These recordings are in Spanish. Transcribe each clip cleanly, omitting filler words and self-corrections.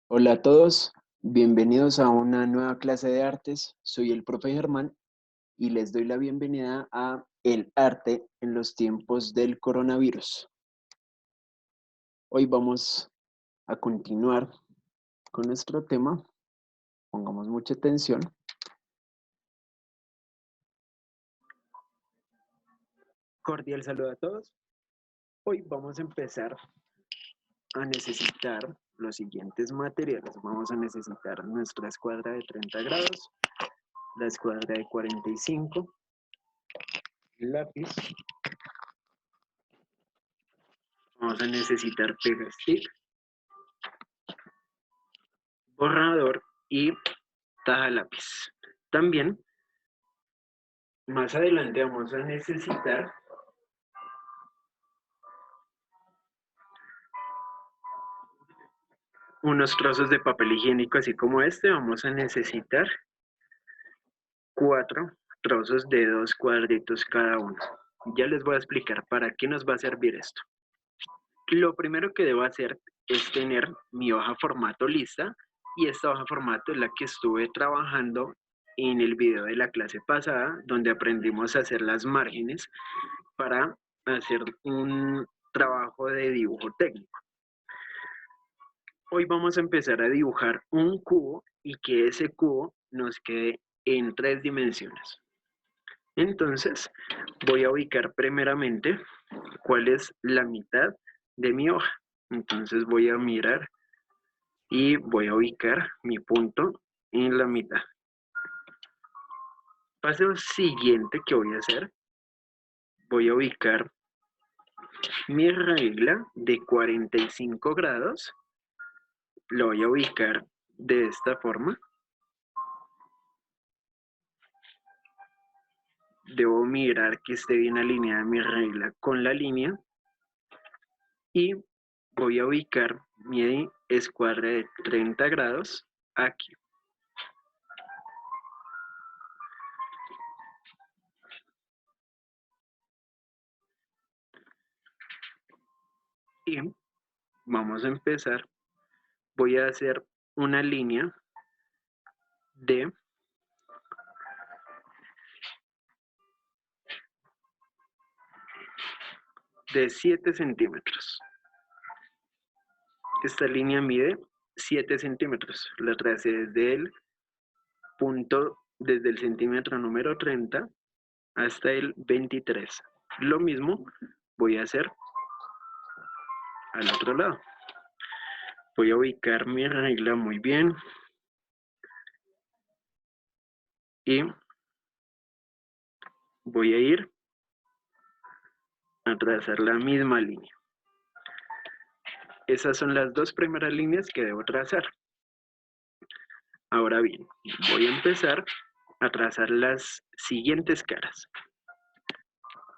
Hola a todos, bienvenidos a una nueva clase de artes. Soy el profe Germán y les doy la bienvenida a El arte en los tiempos del coronavirus. Hoy vamos a continuar con nuestro tema. Pongamos mucha atención. Cordial saludo a todos. Hoy vamos a empezar a necesitar los siguientes materiales. Vamos a necesitar nuestra escuadra de 30 grados, la escuadra de 45, lápiz. Vamos a necesitar pega stick, borrador y taja lápiz. También, más adelante vamos a necesitar unos trozos de papel higiénico, así como este. Vamos a necesitar 4 trozos de 2 cuadritos cada uno. Ya les voy a explicar para qué nos va a servir esto. Lo primero que debo hacer es tener mi hoja formato lista, y esta hoja formato es la que estuve trabajando en el video de la clase pasada, donde aprendimos a hacer las márgenes para hacer un trabajo de dibujo técnico. Hoy vamos a empezar a dibujar un cubo y que ese cubo nos quede en 3 dimensiones. Entonces, voy a ubicar primeramente cuál es la mitad de mi hoja. Entonces voy a mirar y voy a ubicar mi punto en la mitad. Paso siguiente que voy a hacer, voy a ubicar mi regla de 45 grados. Lo voy a ubicar de esta forma. Debo mirar que esté bien alineada mi regla con la línea. Y voy a ubicar mi escuadra de 30 grados aquí. Y vamos a empezar. Voy a hacer una línea de 7 centímetros. Esta línea mide 7 centímetros. La tracé desde el punto, desde el centímetro número 30 hasta el 23. Lo mismo voy a hacer al otro lado. Voy a ubicar mi regla muy bien. Y voy a ir a trazar la misma línea. Esas son las 2 primeras líneas que debo trazar. Ahora bien, voy a empezar a trazar las siguientes caras.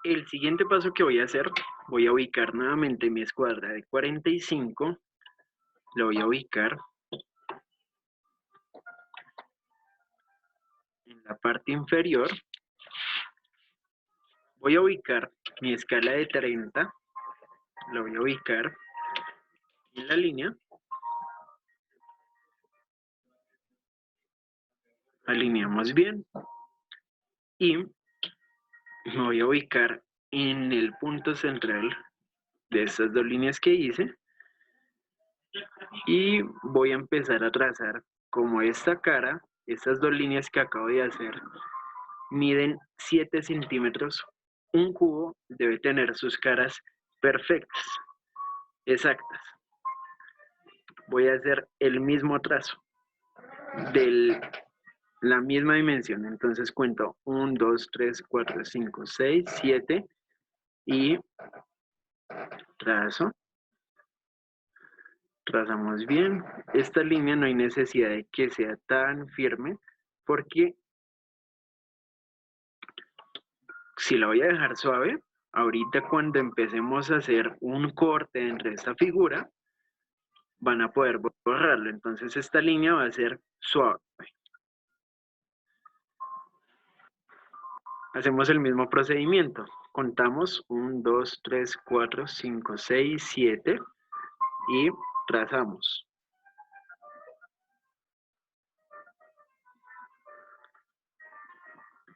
El siguiente paso que voy a hacer, voy a ubicar nuevamente mi escuadra de 45. Lo voy a ubicar en la parte inferior. Voy a ubicar mi escala de 30. Lo voy a ubicar en la línea. Alineamos bien. Y me voy a ubicar en el punto central de estas 2 líneas que hice. Y voy a empezar a trazar como esta cara. Estas 2 líneas que acabo de hacer miden 7 centímetros. Un cubo debe tener sus caras perfectas, exactas. Voy a hacer el mismo trazo de la misma dimensión. Entonces cuento 1, 2, 3, 4, 5, 6, 7 y trazo. Trazamos bien. Esta línea no hay necesidad de que sea tan firme, porque si la voy a dejar suave, ahorita cuando empecemos a hacer un corte entre esta figura, van a poder borrarlo. Entonces esta línea va a ser suave. Hacemos el mismo procedimiento. Contamos 1, 2, 3, 4, 5, 6, 7 y trazamos.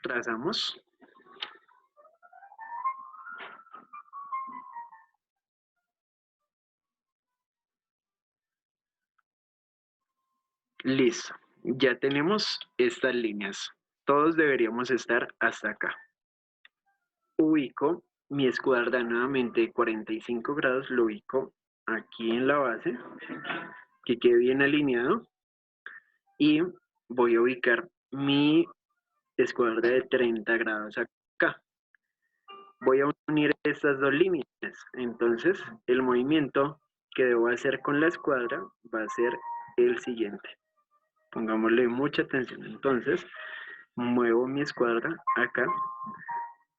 trazamos. Listo, ya tenemos estas líneas. Todos deberíamos estar hasta acá. Ubico mi escuadra nuevamente de 45 grados, lo ubico aquí en la base, que quede bien alineado. Y voy a ubicar mi escuadra de 30 grados acá. Voy a unir estas dos líneas. Entonces, el movimiento que debo hacer con la escuadra va a ser el siguiente. Pongámosle mucha atención. Entonces, muevo mi escuadra acá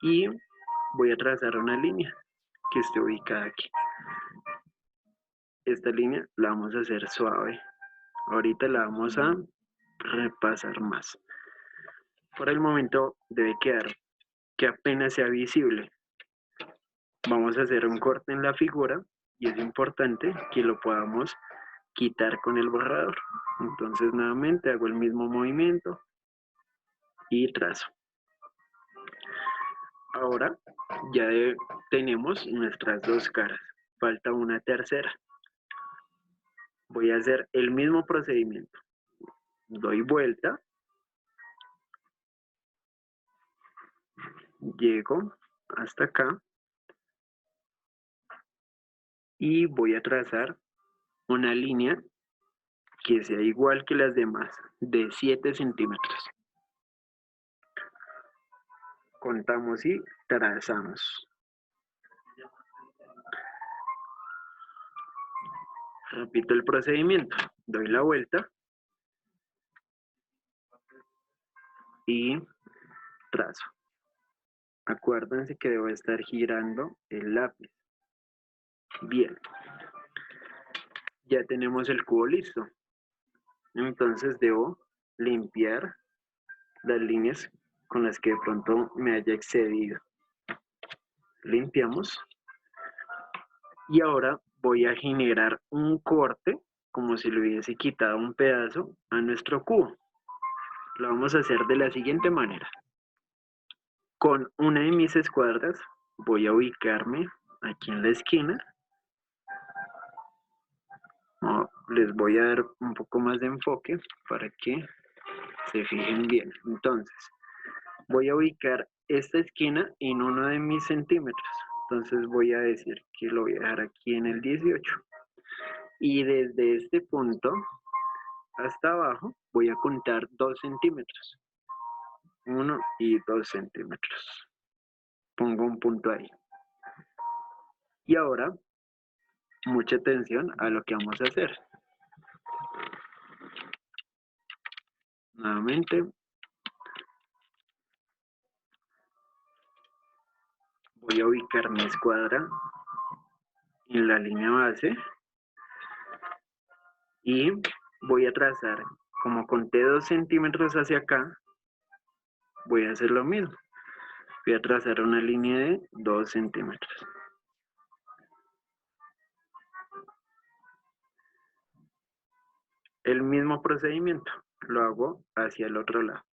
y voy a trazar una línea que esté ubicada aquí. Esta línea la vamos a hacer suave. Ahorita la vamos a repasar más. Por el momento debe quedar que apenas sea visible. Vamos a hacer un corte en la figura y es importante que lo podamos quitar con el borrador. Entonces nuevamente hago el mismo movimiento y trazo. Ahora ya tenemos nuestras dos caras, falta una tercera. Voy a hacer el mismo procedimiento. Doy vuelta, llego hasta acá y voy a trazar una línea que sea igual que las demás, de 7 centímetros. Contamos y trazamos. Repito el procedimiento, doy la vuelta y trazo. Acuérdense que debo estar girando el lápiz. Bien, ya tenemos el cubo listo. Entonces debo limpiar las líneas con las que de pronto me haya excedido. Limpiamos. Y ahora voy a generar un corte como si le hubiese quitado un pedazo a nuestro cubo. Lo vamos a hacer de la siguiente manera. Con una de mis escuadras voy a ubicarme aquí en la esquina. Les voy a dar un poco más de enfoque para que se fijen bien. Entonces, voy a ubicar esta esquina en uno de mis centímetros. Entonces voy a decir que lo voy a dejar aquí en el 18. Y desde este punto hasta abajo voy a contar 2 centímetros. 1 y 2 centímetros. Pongo un punto ahí. Y ahora, mucha atención a lo que vamos a hacer. Nuevamente, voy a ubicar mi escuadra en la línea base y voy a trazar, como conté 2 centímetros hacia acá, voy a hacer lo mismo. Voy a trazar una línea de 2 centímetros. El mismo procedimiento, lo hago hacia el otro lado.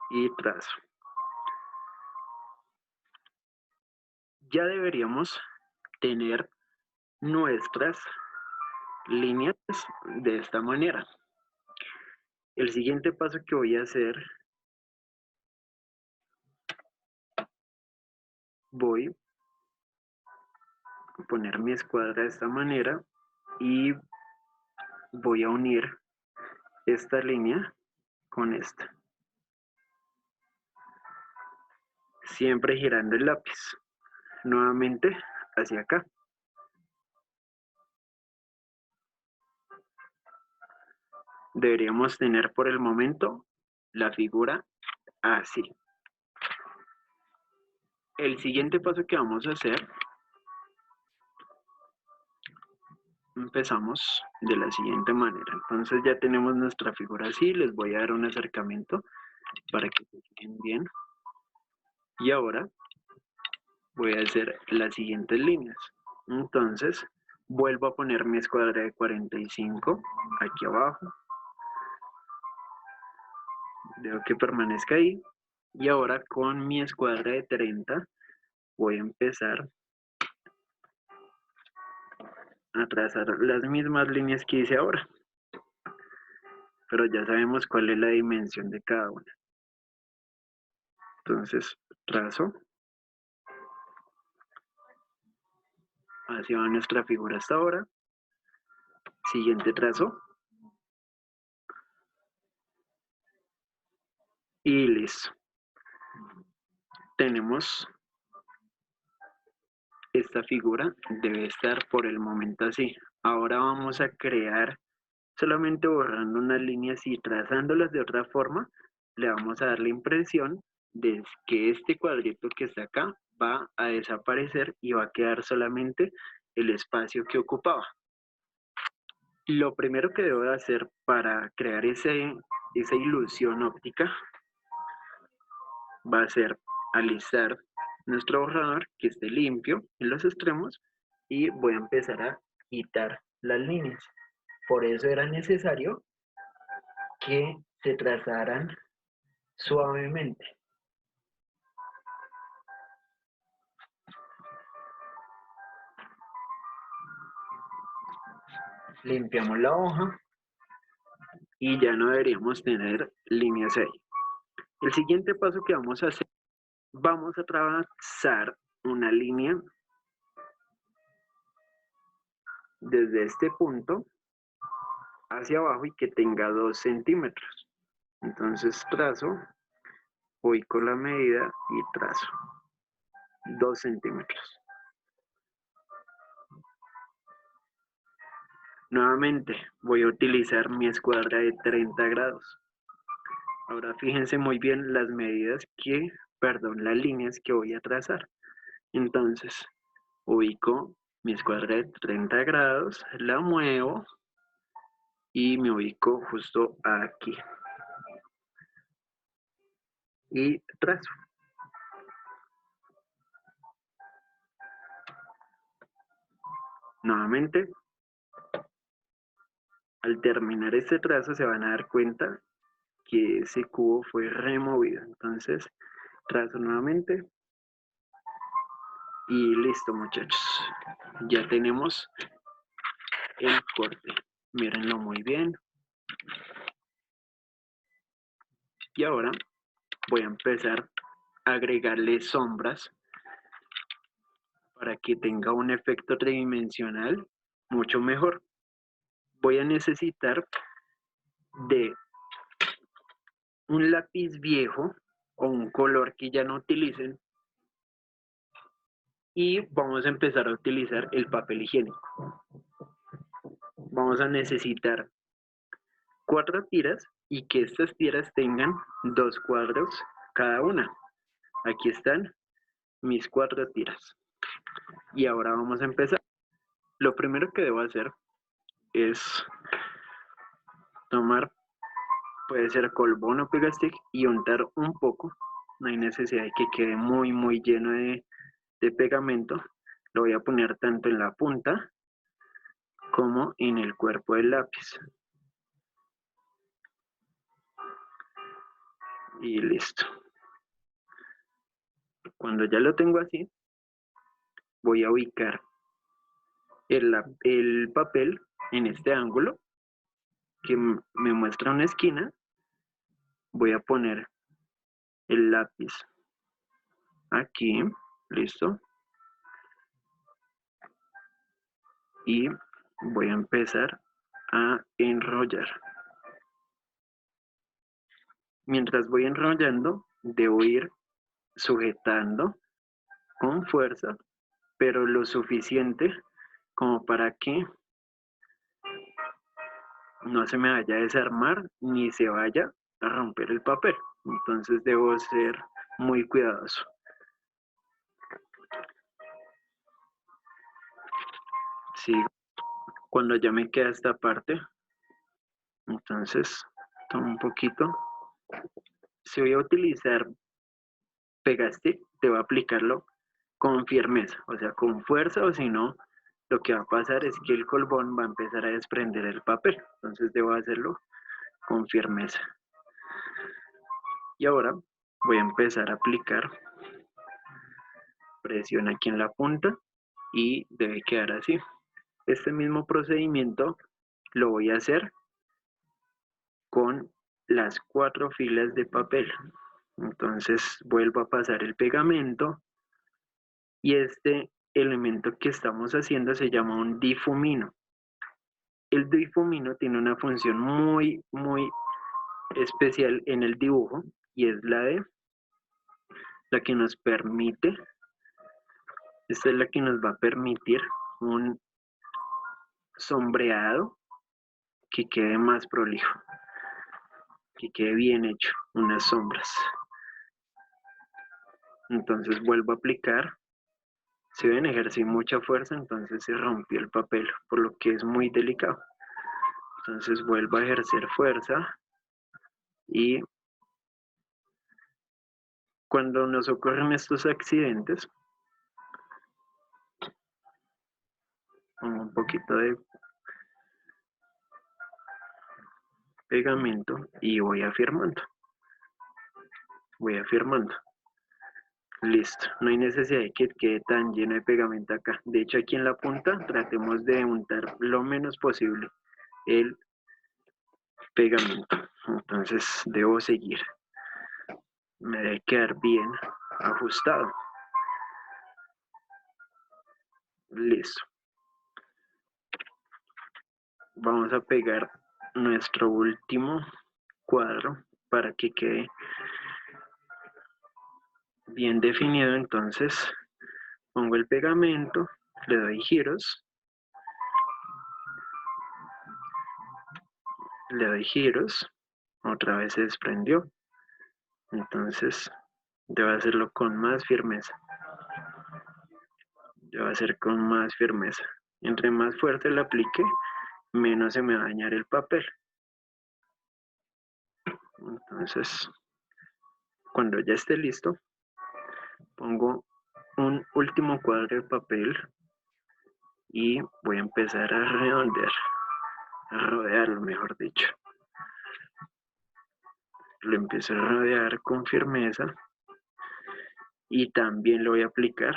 Y trazo. Ya deberíamos tener nuestras líneas de esta manera. El siguiente paso que voy a hacer, voy a poner mi escuadra de esta manera y voy a unir esta línea con esta. Siempre girando el lápiz. Nuevamente hacia acá. Deberíamos tener por el momento la figura así. El siguiente paso que vamos a hacer, empezamos de la siguiente manera. Entonces ya tenemos nuestra figura así. Les voy a dar un acercamiento para que se fijen bien. Y ahora voy a hacer las siguientes líneas. Entonces Vuelvo a poner mi escuadra de 45 aquí abajo. Dejo que permanezca ahí. Y ahora con mi escuadra de 30 voy a empezar a trazar las mismas líneas que hice ahora. Pero ya sabemos cuál es la dimensión de cada una. Entonces trazo. Así va nuestra figura hasta ahora. Siguiente trazo. Y listo. Tenemos esta figura, debe estar por el momento así. Ahora vamos a crear, solamente borrando unas líneas y trazándolas de otra forma, le vamos a dar la impresión de que este cuadrito que está acá va a desaparecer y va a quedar solamente el espacio que ocupaba. Lo primero que debo de hacer para crear esa ilusión óptica va a ser alisar nuestro borrador que esté limpio en los extremos y voy a empezar a quitar las líneas. Por eso era necesario que se trazaran suavemente. Limpiamos la hoja y ya no deberíamos tener líneas ahí. El siguiente paso que vamos a hacer, vamos a trazar una línea desde este punto hacia abajo y que tenga 2 centímetros. Entonces trazo, voy con la medida y trazo 2 centímetros. Nuevamente voy a utilizar mi escuadra de 30 grados. Ahora fíjense muy bien las medidas las líneas que voy a trazar. Entonces ubico mi escuadra de 30 grados, la muevo y me ubico justo aquí. Y trazo. Nuevamente, al terminar este trazo se van a dar cuenta que ese cubo fue removido. Entonces, trazo nuevamente. Y listo, muchachos. Ya tenemos el corte. Mírenlo muy bien. Y ahora voy a empezar a agregarle sombras para que tenga un efecto tridimensional mucho mejor. Voy a necesitar de un lápiz viejo o un color que ya no utilicen y vamos a empezar a utilizar el papel higiénico. Vamos a necesitar 4 tiras y que estas tiras tengan 2 cuadros cada una. Aquí están mis 4 tiras. Y ahora vamos a empezar. Lo primero que debo hacer es tomar, puede ser colbón o pegastick y untar un poco. No hay necesidad de que quede muy lleno de pegamento. Lo voy a poner tanto en la punta como en el cuerpo del lápiz. Y listo. Cuando ya lo tengo así, voy a ubicar el papel en este ángulo que me muestra una esquina. Voy a poner el lápiz aquí, listo. Y voy a empezar a enrollar. Mientras voy enrollando, debo ir sujetando con fuerza, pero lo suficiente como para que no se me vaya a desarmar ni se vaya a romper el papel. Entonces debo ser muy cuidadoso. Sigo. Cuando ya me queda esta parte, entonces tomo un poquito. Si voy a utilizar pegastick, debo aplicarlo con firmeza, o sea, con fuerza, o si no, lo que va a pasar es que el colbón va a empezar a desprender el papel. Entonces debo hacerlo con firmeza. Y ahora voy a empezar a aplicar presión aquí en la punta y debe quedar así. Este mismo procedimiento lo voy a hacer con las 4 filas de papel. Entonces vuelvo a pasar el pegamento y este elemento que estamos haciendo se llama un difumino. El difumino tiene una función muy especial en el dibujo y es la que nos permite, esta es la que nos va a permitir un sombreado que quede más prolijo, que quede bien hecho, unas sombras. Entonces vuelvo a aplicar. Si ven, ejercí mucha fuerza, entonces se rompió el papel, por lo que es muy delicado. Entonces vuelvo a ejercer fuerza y cuando nos ocurren estos accidentes, pongo un poquito de pegamento y voy afirmando. Voy afirmando. Listo, no hay necesidad de que quede tan lleno de pegamento acá. De hecho, aquí en la punta tratemos de untar lo menos posible el pegamento. Entonces debo seguir. Me debe quedar bien ajustado. Listo. Vamos a pegar nuestro último cuadro para que quede bien definido. Entonces pongo el pegamento, le doy giros, le doy giros, otra vez se desprendió. Entonces debo hacerlo con más firmeza. Debo hacer con más firmeza. Entre más fuerte lo aplique, menos se me va a dañar el papel. Entonces, cuando ya esté listo, pongo un último cuadro de papel y voy a empezar a redondear, a rodearlo, mejor dicho. Lo empiezo a rodear con firmeza y también lo voy a aplicar.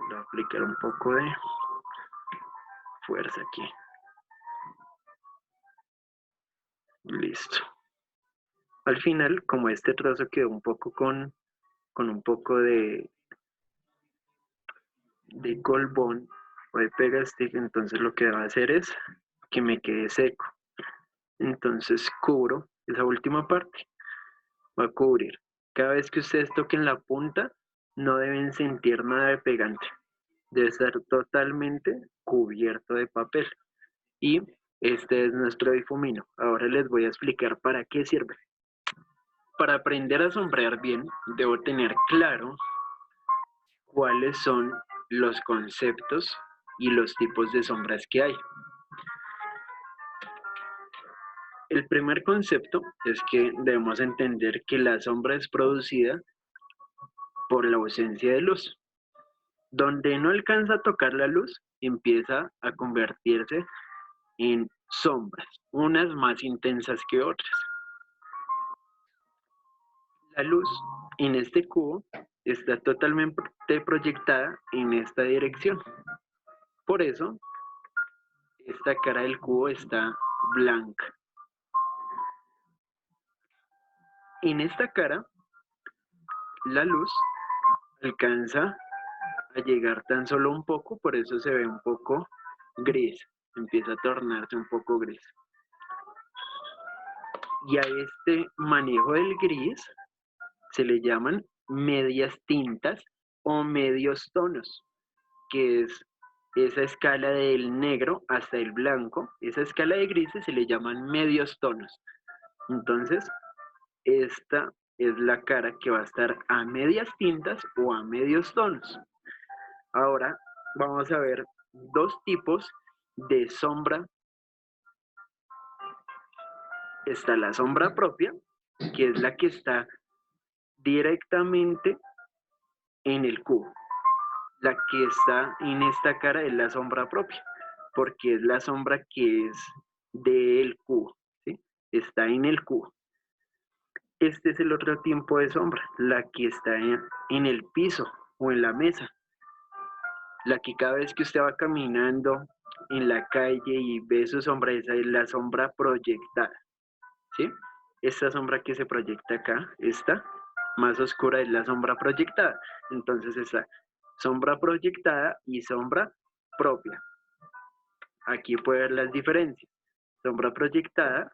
Le voy a aplicar un poco de fuerza aquí. Listo. Al final, como este trozo quedó un poco con un poco de colbón o de pegastick, entonces lo que va a hacer es que me quede seco. Entonces cubro esa última parte. Va a cubrir. Cada vez que ustedes toquen la punta, no deben sentir nada de pegante. Debe estar totalmente cubierto de papel. Y este es nuestro difumino. Ahora les voy a explicar para qué sirve. Para aprender a sombrear bien, debo tener claro cuáles son los conceptos y los tipos de sombras que hay. El primer concepto es que debemos entender que la sombra es producida por la ausencia de luz. Donde no alcanza a tocar la luz, empieza a convertirse en sombras, unas más intensas que otras. La luz en este cubo está totalmente proyectada en esta dirección. Por eso, esta cara del cubo está blanca. En esta cara, la luz alcanza a llegar tan solo un poco, por eso se ve un poco gris, empieza a tornarse un poco gris. Y a este manejo del gris se le llaman medias tintas o medios tonos, que es esa escala del negro hasta el blanco. Esa escala de grises se le llaman medios tonos. Entonces, esta es la cara que va a estar a medias tintas o a medios tonos. Ahora vamos a ver dos tipos de sombra. Está la sombra propia, que es la que está directamente en el cubo. La que está en esta cara es la sombra propia, porque es la sombra que es del cubo, ¿sí? Está en el cubo. Este es el otro tipo de sombra, la que está en el piso o en la mesa, la que cada vez que usted va caminando en la calle y ve su sombra, esa es la sombra proyectada, ¿sí? Esta sombra que se proyecta acá, esta más oscura es la sombra proyectada. Entonces está sombra proyectada y sombra propia. Aquí puede ver las diferencias. Sombra proyectada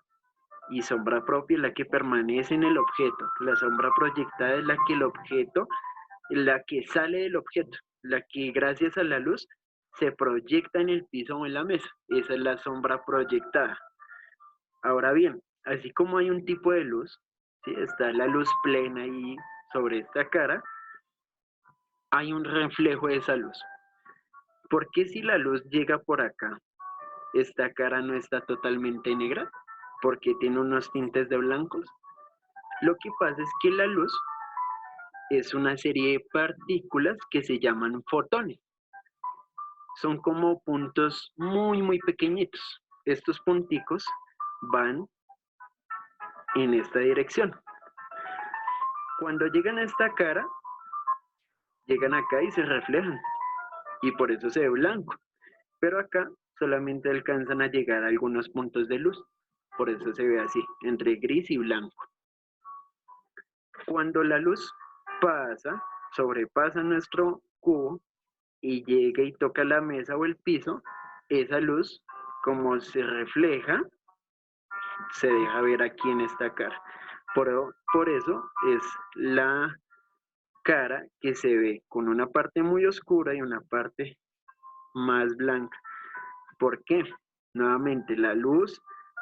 y sombra propia es la que permanece en el objeto. La sombra proyectada es la que el objeto, la que sale del objeto, la que gracias a la luz se proyecta en el piso o en la mesa. Esa es la sombra proyectada. Ahora bien, así como hay un tipo de luz, ¿sí? Está la luz plena ahí sobre esta cara, hay un reflejo de esa luz. ¿Por qué si la luz llega por acá, esta cara no está totalmente negra? Porque tiene unos tintes de blancos. Lo que pasa es que la luz es una serie de partículas que se llaman fotones. Son como puntos muy pequeñitos. Estos punticos van en esta dirección. Cuando llegan a esta cara, llegan acá y se reflejan. Y por eso se ve blanco. Pero acá solamente alcanzan a llegar a algunos puntos de luz. Por eso se ve así, entre gris y blanco. Cuando la luz pasa, sobrepasa nuestro cubo y llega y toca la mesa o el piso, esa luz, como se refleja, se deja ver aquí en esta cara. Por eso es la cara que se ve con una parte muy oscura y una parte más blanca. ¿Por qué? Nuevamente, la luz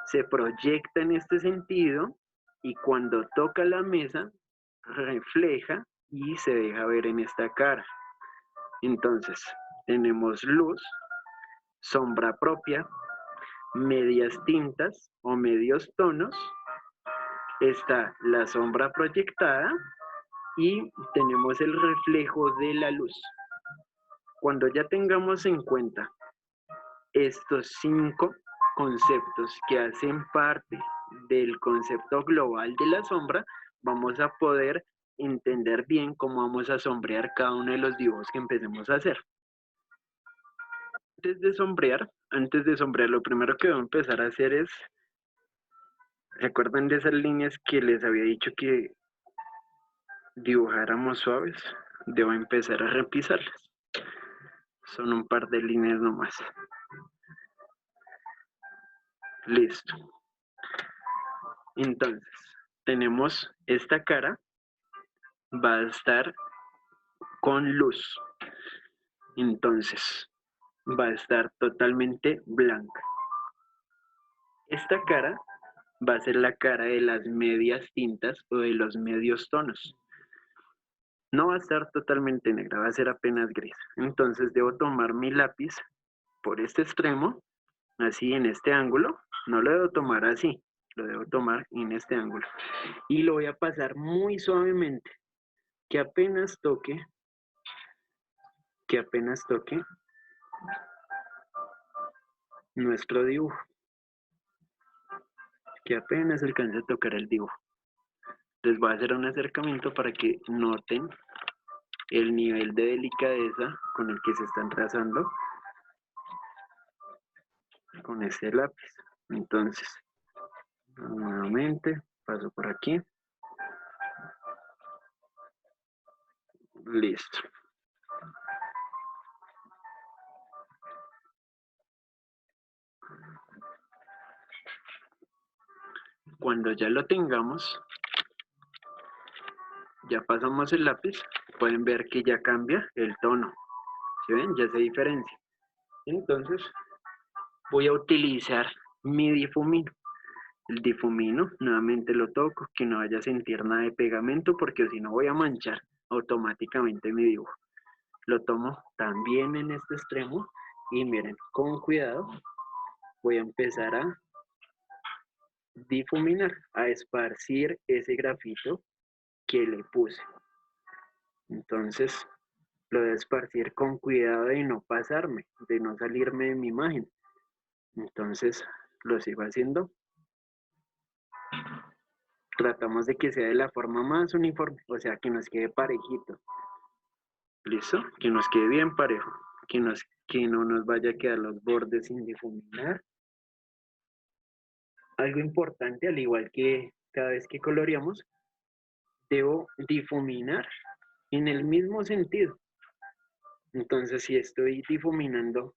se proyecta en este sentido y cuando toca la mesa, refleja y se deja ver en esta cara. Entonces, tenemos luz, sombra propia, medias tintas o medios tonos, está la sombra proyectada y tenemos el reflejo de la luz. Cuando ya tengamos en cuenta estos 5 conceptos que hacen parte del concepto global de la sombra, vamos a poder entender bien cómo vamos a sombrear cada uno de los dibujos que empecemos a hacer. Antes de sombrear, lo primero que voy a empezar a hacer es, ¿recuerdan de esas líneas que les había dicho que dibujáramos suaves? Debo empezar a repisarlas. Son un par de líneas nomás. Listo. Entonces, tenemos esta cara, va a estar con luz. Entonces, va a estar totalmente blanca. Esta cara va a ser la cara de las medias tintas o de los medios tonos. No va a estar totalmente negra, va a ser apenas gris. Entonces debo tomar mi lápiz por este extremo, así en este ángulo. No lo debo tomar así, lo debo tomar en este ángulo. Y lo voy a pasar muy suavemente, que apenas toque nuestro dibujo. Que apenas alcance a tocar el dibujo. Les voy a hacer un acercamiento para que noten el nivel de delicadeza con el que se están trazando con este lápiz. Entonces, nuevamente paso por aquí. Listo. Cuando ya lo tengamos, ya pasamos el lápiz, pueden ver que ya cambia el tono. ¿Sí ven? Ya se diferencia. Entonces, voy a utilizar mi difumino. El difumino, nuevamente lo toco, que no vaya a sentir nada de pegamento, porque si no voy a manchar automáticamente mi dibujo. Lo tomo también en este extremo y miren, con cuidado voy a empezar a difuminar, a esparcir ese grafito que le puse. Entonces lo voy a esparcir con cuidado de no pasarme, de no salirme de mi imagen. Entonces lo sigo haciendo. Tratamos de que sea de la forma más uniforme, o sea, que nos quede parejito. ¿Listo? Que nos quede bien parejo, que no nos vaya a quedar los bordes sin difuminar. Algo importante, al igual que cada vez que coloreamos, debo difuminar en el mismo sentido. Entonces, si estoy difuminando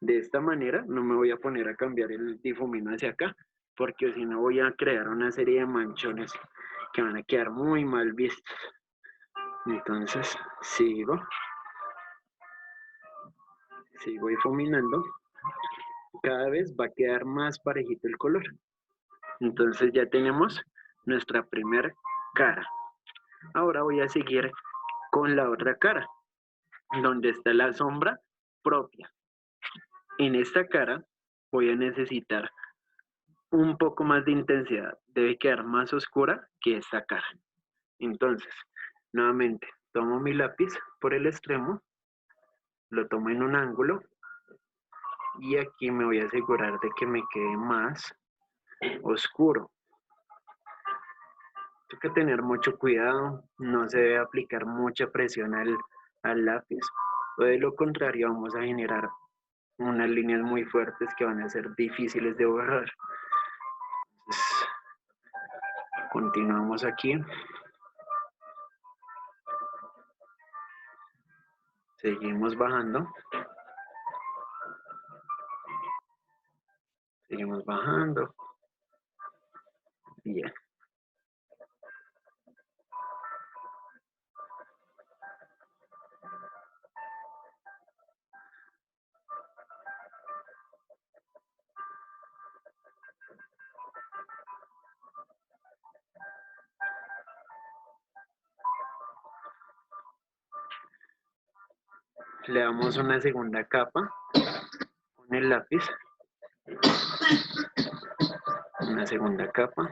de esta manera, no me voy a poner a cambiar el difumino hacia acá, porque si no voy a crear una serie de manchones que van a quedar muy mal vistos. Entonces, sigo difuminando. Cada vez va a quedar más parejito el color. Entonces ya tenemos nuestra primera cara. Ahora voy a seguir con la otra cara, donde está la sombra propia. En esta cara voy a necesitar un poco más de intensidad. Debe quedar más oscura que esta cara. Entonces, nuevamente, tomo mi lápiz por el extremo, lo tomo en un ángulo y aquí me voy a asegurar de que me quede más oscuro. Hay que tener mucho cuidado, no se debe aplicar mucha presión al lápiz, o de lo contrario vamos a generar unas líneas muy fuertes que van a ser difíciles de borrar. Entonces, continuamos aquí. Seguimos bajando. Seguimos bajando. Bien. Le damos una segunda capa con el lápiz. Una segunda capa.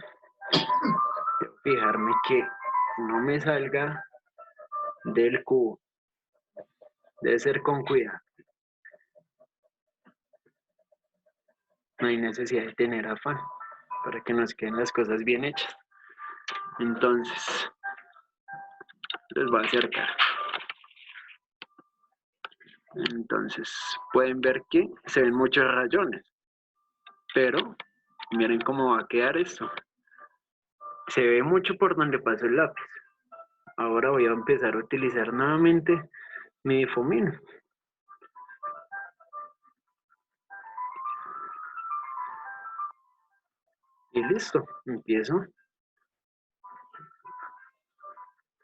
Debo fijarme que no me salga del cubo. Debe ser con cuidado. No hay necesidad de tener afán para que nos queden las cosas bien hechas. Entonces, les voy a acercar. Entonces, pueden ver que se ven muchos rayones, pero miren cómo va a quedar esto. Se ve mucho por donde pasó el lápiz. Ahora voy a empezar a utilizar nuevamente mi difumino. Y listo, empiezo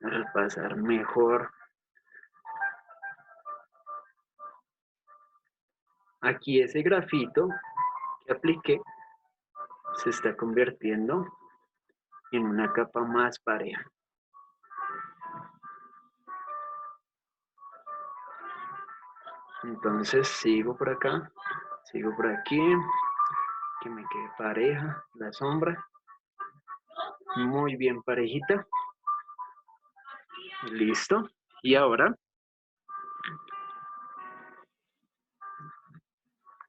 a repasar mejor. Aquí ese grafito que apliqué se está convirtiendo en una capa más pareja. Entonces sigo por acá, sigo por aquí, que me quede pareja la sombra. Muy bien parejita. Listo. Y ahora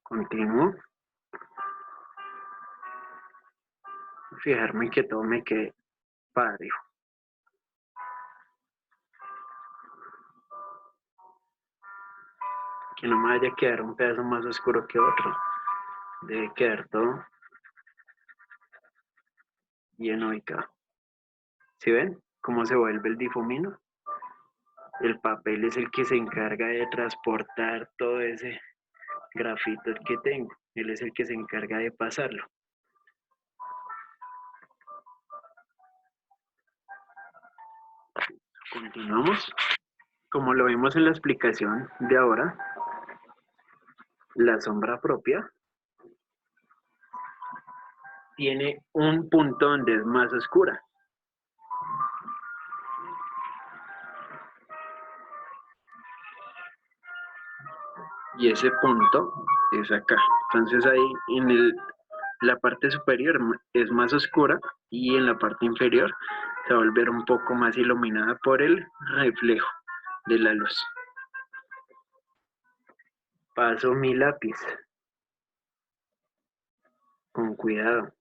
continúo. Fijarme que todo me quede parejo. Que no me vaya a quedar un pedazo más oscuro que otro. Debe quedar todo bien ubicado. ¿Sí ven cómo se vuelve el difumino? El papel es el que se encarga de transportar todo ese grafito que tengo. Él es el que se encarga de pasarlo. Continuamos. Como lo vemos en la explicación de ahora, la sombra propia tiene un punto donde es más oscura. Y ese punto es acá. Entonces ahí en la parte superior es más oscura y en la parte inferior se va a volver un poco más iluminada por el reflejo. de la luz. Paso mi lápiz con cuidado.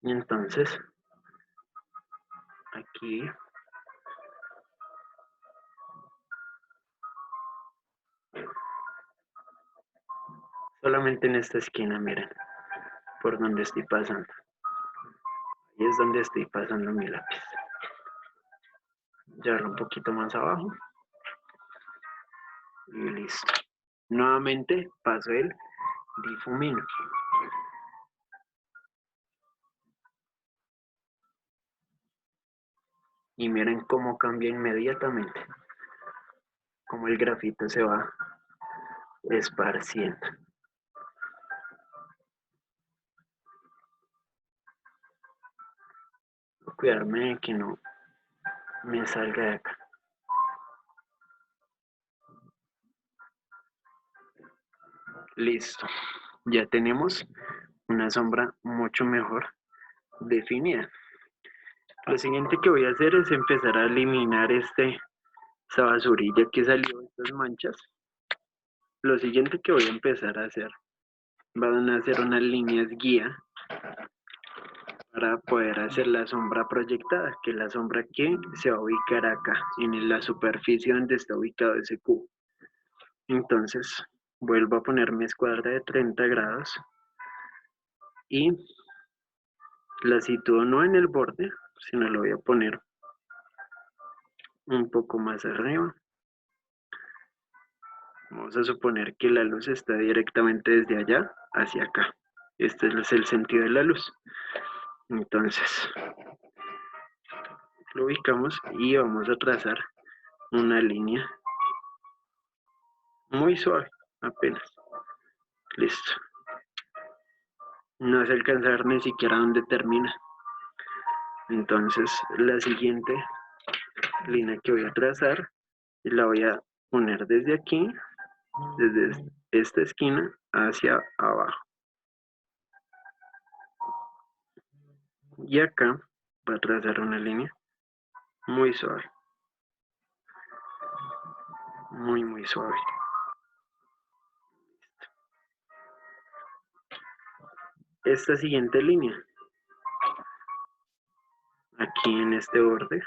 Y entonces, aquí solamente en esta esquina, miren, por donde estoy pasando. Ahí es donde estoy pasando mi lápiz. Llevarlo un poquito más abajo. Y listo. Nuevamente paso el difumino. Y miren cómo cambia inmediatamente. Cómo el grafito se va esparciendo. Voy a cuidarme de que no me salga de acá. Listo. Ya tenemos una sombra mucho mejor definida. Lo siguiente que voy a hacer es empezar a eliminar esta basurilla que salió, estas manchas. Lo siguiente que voy a empezar a hacer, van a hacer unas líneas guía para poder hacer la sombra proyectada, que es la sombra que se va a ubicar acá, en la superficie donde está ubicado ese cubo. Entonces, vuelvo a poner mi escuadra de 30 grados y la sitúo no en el borde, sino lo voy a poner un poco más arriba. Vamos a suponer que la luz está directamente desde allá hacia acá. Este es el sentido de la luz. Entonces, lo ubicamos y vamos a trazar una línea muy suave, apenas. Listo. No se alcanza a ver ni siquiera dónde termina. Entonces, la siguiente línea que voy a trazar, la voy a poner desde aquí, desde esta esquina hacia abajo. Y acá voy a trazar una línea muy suave. Muy suave. Esta siguiente línea, aquí en este borde,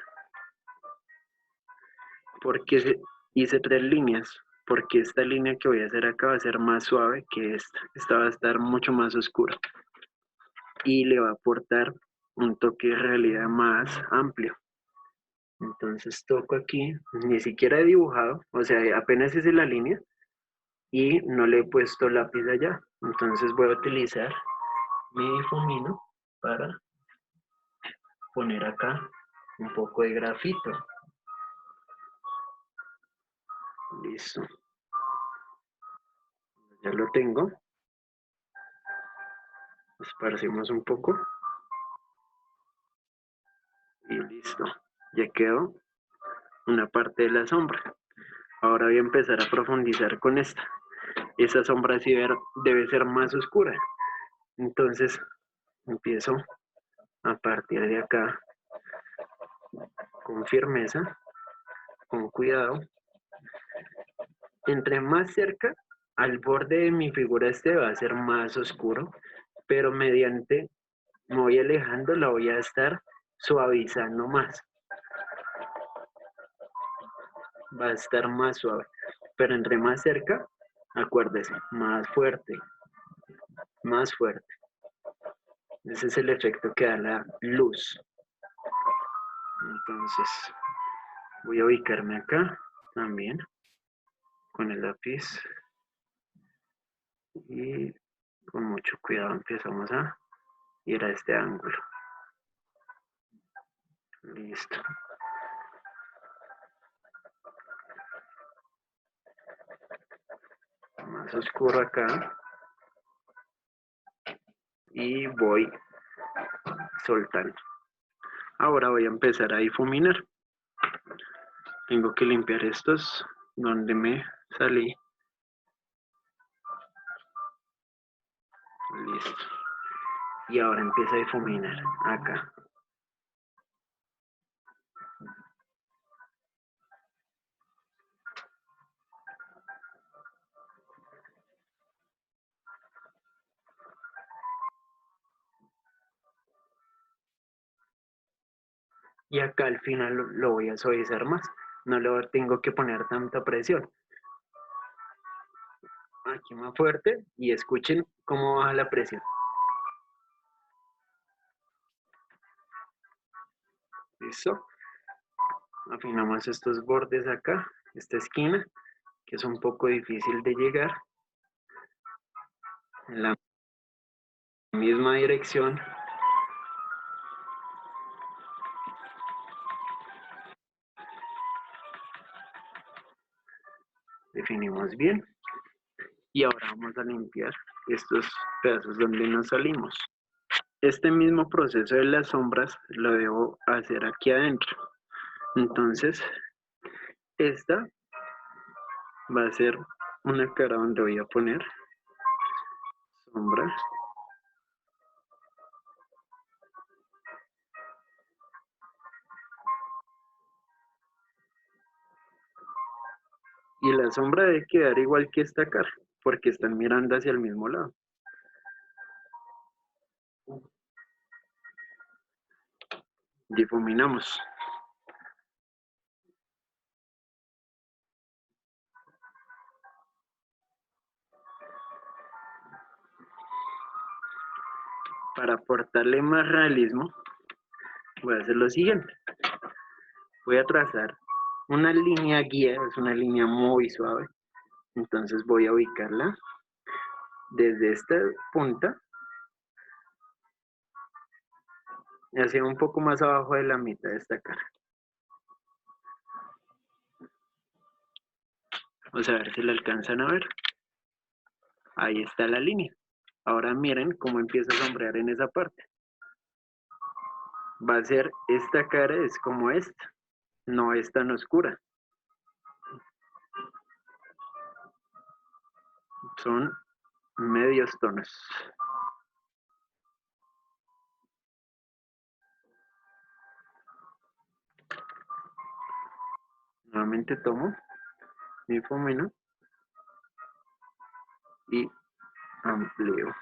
porque hice 3 líneas, porque esta línea que voy a hacer acá va a ser más suave que esta. Esta va a estar mucho más oscura y le va a aportar un toque de realidad más amplio. Entonces toco aquí, ni siquiera he dibujado, o sea, apenas hice la línea y no le he puesto lápiz allá. Entonces voy a utilizar mi difumino para poner acá un poco de grafito. Listo. Ya lo tengo. Esparcimos un poco. Y listo. Ya quedó una parte de la sombra. Ahora voy a empezar a profundizar con esta. Esa sombra sí debe ser más oscura. Entonces empiezo a partir de acá con firmeza, con cuidado. Entre más cerca al borde de mi figura va a ser más oscuro, pero mediante me voy alejando la voy a estar suavizando más. Va a estar más suave, pero entre más cerca, acuérdese, más fuerte, más fuerte. Ese es el efecto que da la luz. Entonces, voy a ubicarme acá también con el lápiz y con mucho cuidado empezamos a ir a este ángulo. Listo. Más oscuro acá. Y voy soltando. Ahora voy a empezar a difuminar. Tengo que limpiar estos donde me salí. Listo. Y ahora empieza a difuminar acá. Y acá al final lo voy a suavizar más. No le tengo que poner tanta presión. Aquí más fuerte y escuchen cómo baja la presión. Listo. Afinamos estos bordes acá, esta esquina, que es un poco difícil de llegar. En la misma dirección. Definimos bien. Y ahora vamos a limpiar estos pedazos donde nos salimos. Este mismo proceso de las sombras lo debo hacer aquí adentro. Entonces, esta va a ser una cara donde voy a poner sombra. Y la sombra debe quedar igual que esta cara, porque están mirando hacia el mismo lado. Difuminamos. Para aportarle más realismo, voy a hacer lo siguiente. Voy a trazar una línea guía, es una línea muy suave. Entonces voy a ubicarla desde esta punta hacia un poco más abajo de la mitad de esta cara. Vamos a ver si la alcanzan a ver. Ahí está la línea. Ahora miren cómo empieza a sombrear en esa parte. Va a ser esta cara, es como esta, no es tan oscura. Son medios tonos. Nuevamente tomo mi difumino y amplío.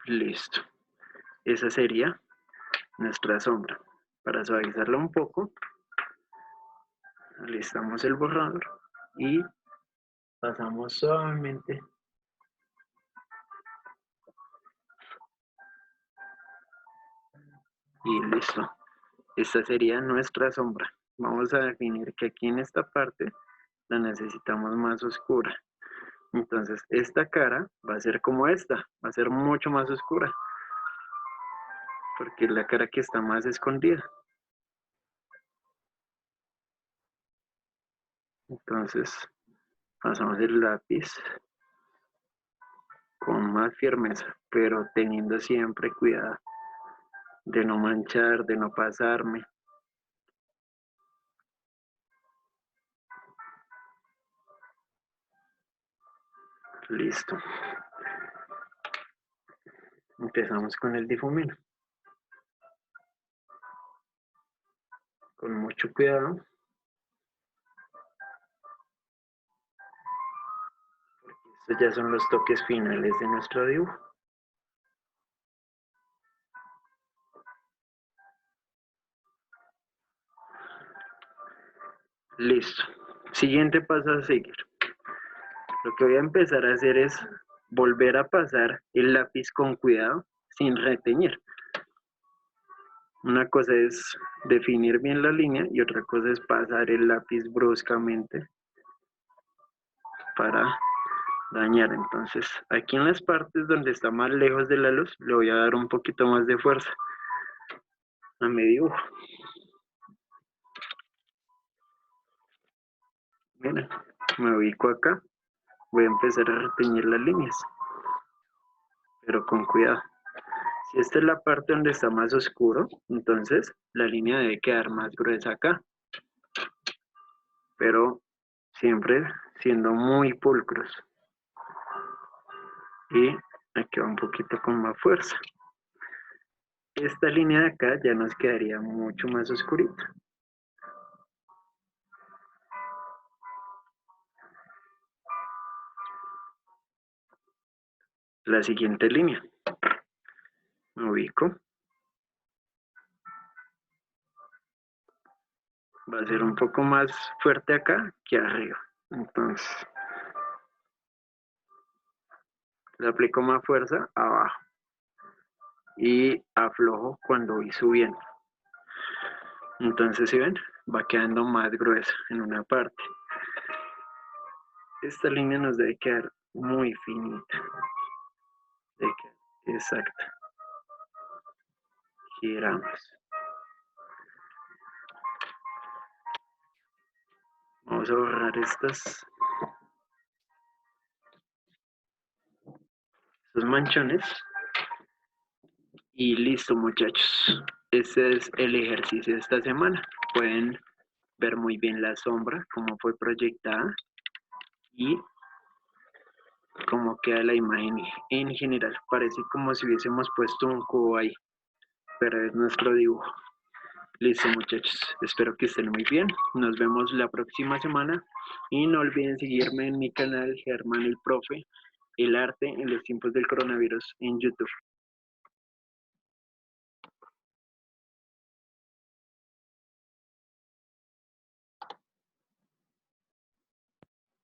Listo. Esa sería nuestra sombra. Para suavizarla un poco, alistamos el borrador y pasamos suavemente. Y listo. Esta sería nuestra sombra. Vamos a definir que aquí en esta parte la necesitamos más oscura. Entonces esta cara va a ser como esta, va a ser mucho más oscura. Porque es la cara que está más escondida. Entonces pasamos el lápiz con más firmeza, pero teniendo siempre cuidado de no manchar, de no pasarme. Listo. Empezamos con el difumino. Con mucho cuidado. Estos ya son los toques finales de nuestro dibujo. Listo. Siguiente paso a seguir. Lo que voy a empezar a hacer es volver a pasar el lápiz con cuidado, sin reteñir. Una cosa es definir bien la línea y otra cosa es pasar el lápiz bruscamente para dañar. Entonces, aquí en las partes donde está más lejos de la luz, le voy a dar un poquito más de fuerza a mi dibujo. Mira, me ubico acá. Voy a empezar a reteñir las líneas, pero con cuidado. Si esta es la parte donde está más oscuro, entonces la línea debe quedar más gruesa acá. pero siempre siendo muy pulcros. Y aquí va un poquito con más fuerza. Esta línea de acá ya nos quedaría mucho más oscurita. La siguiente línea. Me ubico. Va a ser un poco más fuerte acá que arriba. Entonces, le aplico más fuerza abajo. Y aflojo cuando voy subiendo. Entonces, si ven, va quedando más gruesa en una parte. Esta línea nos debe quedar muy finita. Exacto. Giramos. Vamos a borrar estos manchones. Y listo, muchachos. Este es el ejercicio de esta semana. Pueden ver muy bien la sombra, cómo fue proyectada y cómo queda la imagen en general. Parece como si hubiésemos puesto un cubo ahí, pero es nuestro dibujo. Listo, muchachos. Espero que estén muy bien. Nos vemos la próxima semana y no olviden seguirme en mi canal Germán el Profe, el arte en los tiempos del coronavirus en YouTube.